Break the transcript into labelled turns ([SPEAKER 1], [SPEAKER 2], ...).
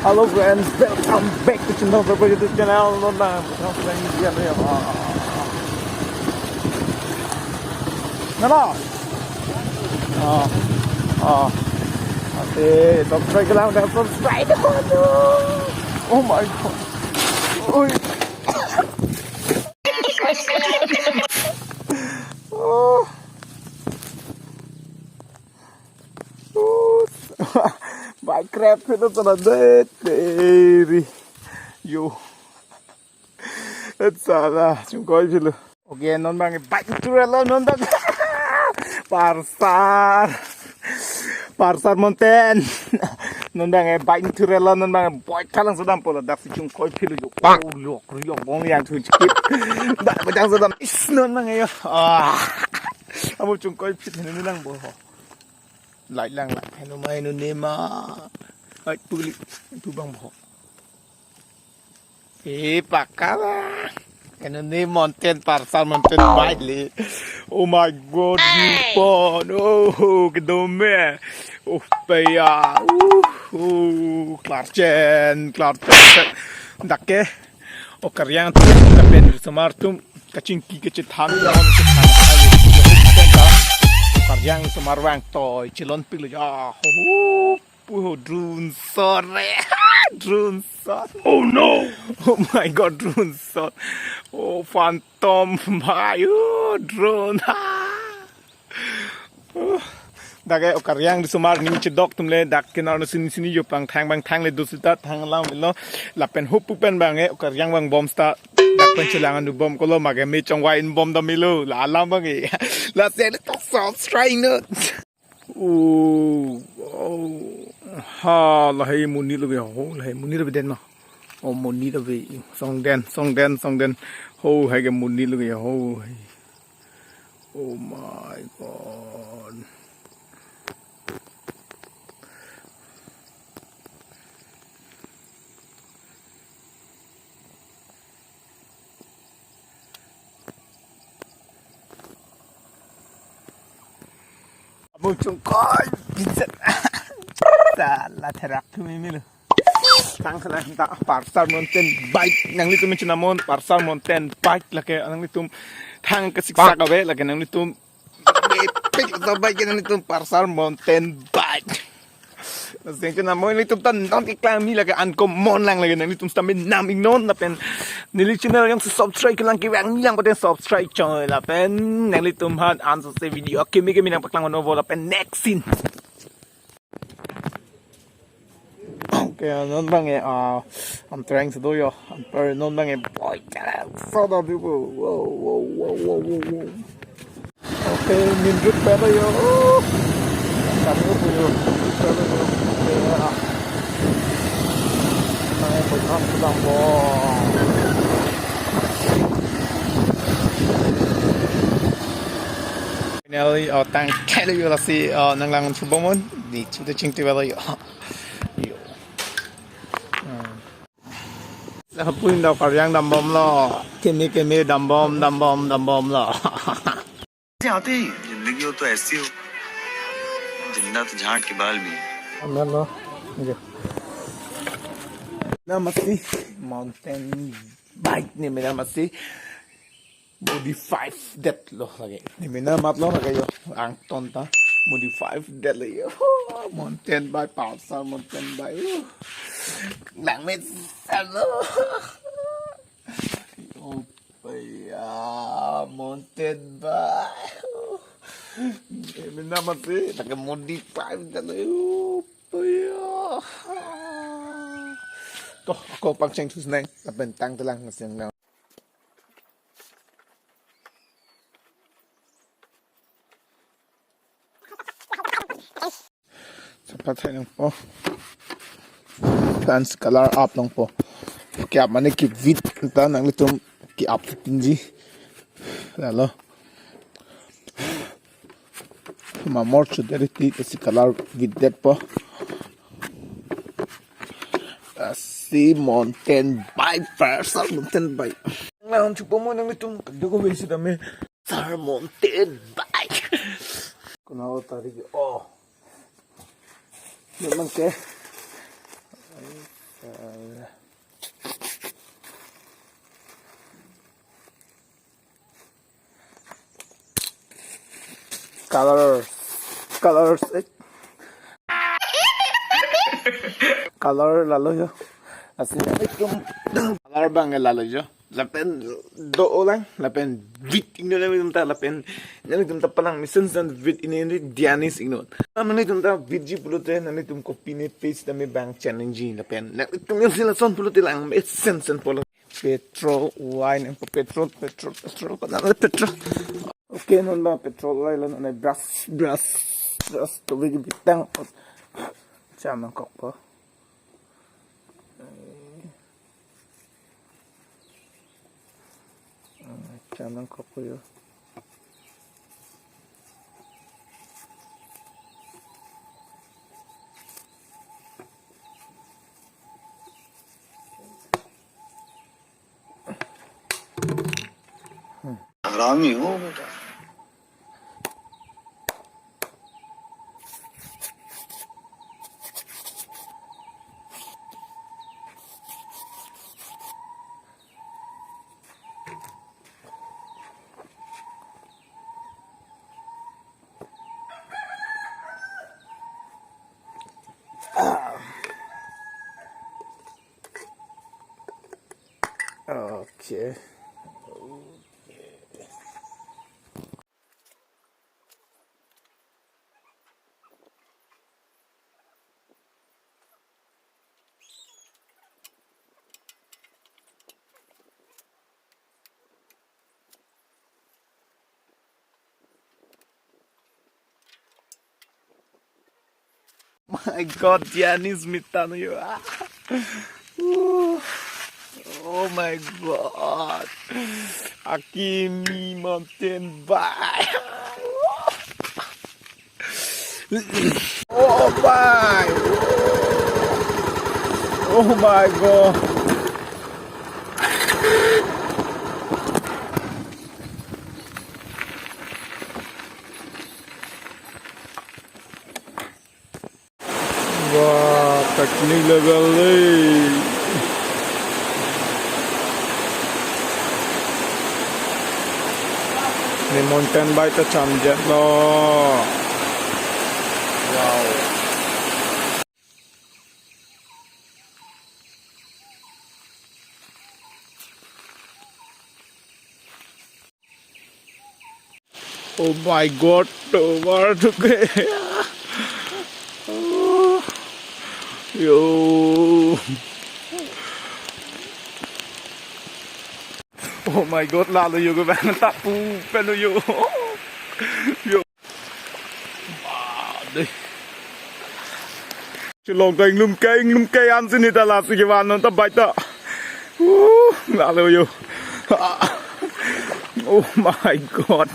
[SPEAKER 1] Hello friends, welcome back to channel for YouTube channel. Nón bang sekarang sedang ujian ya. Nano? Oke, subscribe ke lang dan subscribe. Oh my god. Oi. Oh. Bài crab thì nó rất là đẹp đi yo hết sao ra chúng coi chứ luôn ok non bang bài trailer non bang parsar mountain non bang bài trailer non bang boy kalang sedang pola dak si chúng coi philu yo lok riok bong yang thu chip dak bajang sedang is non bang yo amu chúng coi phit ni lang bo lại lang lại hay nó mày nó nêm mà ấy bự tu băng bò bạc cá la cái nó nêm mountain parsar mountain bike li oh my god you born oh cái đồ mẹ oh bây à klar đặc cái oh karyang tu kita pen semartum kacing kecil thami yang karyang semarwang toy cilon pil ya drone shot drone shot oh no oh my god drone shot oh phantom my drone dagai karyang di semar ni cedok tumle dak kenar no sini yo pang bang le dusita thang lang lo lapen hup pen bang karyang bang bom sta dak pen celangan du bom kolo mage me chong wa in bom da milu la lam bang la se to subscribe no ha la hay muni lo ho la hay muni lo den ma o muni lo ve song den ho hay ke muni lo ho oh my god Muncul koi bisa salah terak tu mimi lu tang sana tak parsar mountain bike nang litu mencina mon parsar mountain bike lagi nang litu tang kesiksa kawe lagi nang litu pik atau bike nang litu parsar mountain bike Nasi cina mon litu tan iklan mi lagi ankom mon lang lagi nang litu stamina nam ignon lapen nili channel yang subscribe ke lang kiwang yang pada subscribe coy lapen nang litu han answer se video kami nang paklang novo lapen next scene okay non bang I'm trying to do yo non bang boy so da people wow okay min good better yo kami ko yo Này một con đồng bò Finally tăng cái đó là si năng lang chụp bông đi chụp được chính tiêu rồi là hấp dẫn đâu phải đang đầm bom lo cái mi đầm bom lo
[SPEAKER 2] जाते ही जिंदगी हो तो ऐसी हो जिंदा तो झाड़ के बाल भी
[SPEAKER 1] Amen lo na masih mountain bike ni mina masih modify that lo lagi ni mina mat lo lagi yo ang tonta modify that lagi yo mountain bike palsar mountain bike lang met salo oh ya mountain bike ni mina masih lagi modify that lagi oh ya Toh ako pang cheng tus neng bentang telang ngaseng na sapat hay nang po plans color up nang po kaya man ki vid ta nang litum ki up tinji lalo mamor chuderiti si color vid det po si mountain bike parsar mountain bike ngayon chupo mo nang itong kagdago ba isi dami parsar mountain bike kunaw tarig naman ke Colors. Colors. Color là lo yo. Assalamualaikum. Color bang là lo yo. Lapen do lang, lapen vit ino lang tumta lapen nani tumta palang mission san vit ino dianis ino. Nani tumta vit pulute nani tum copy ne paste dami bank challenge lapen. Nani tum yung sila son pulute lang essence polo. Petrol wine petrol nani petrol. Okay non ba petrol lang nani brush to big bitang. Chama kok po. Chama kok po yo.
[SPEAKER 2] हरामी हो बेटा
[SPEAKER 1] Okay. My God, Giannis Mitano yo. Oh my God. Akimi mountain bike. Oh my. Oh my God. Wow, technique level ni mountain bike ta cham jet lo. Wow. Oh my God, over to Yo. Oh my God, lalo yo các bạn tap pu penu yo. Yo. Đây. Chỉ lòng lum cây ăn xin ta là sự bạn nó tập bạch đó. Lalo yo. Oh my God.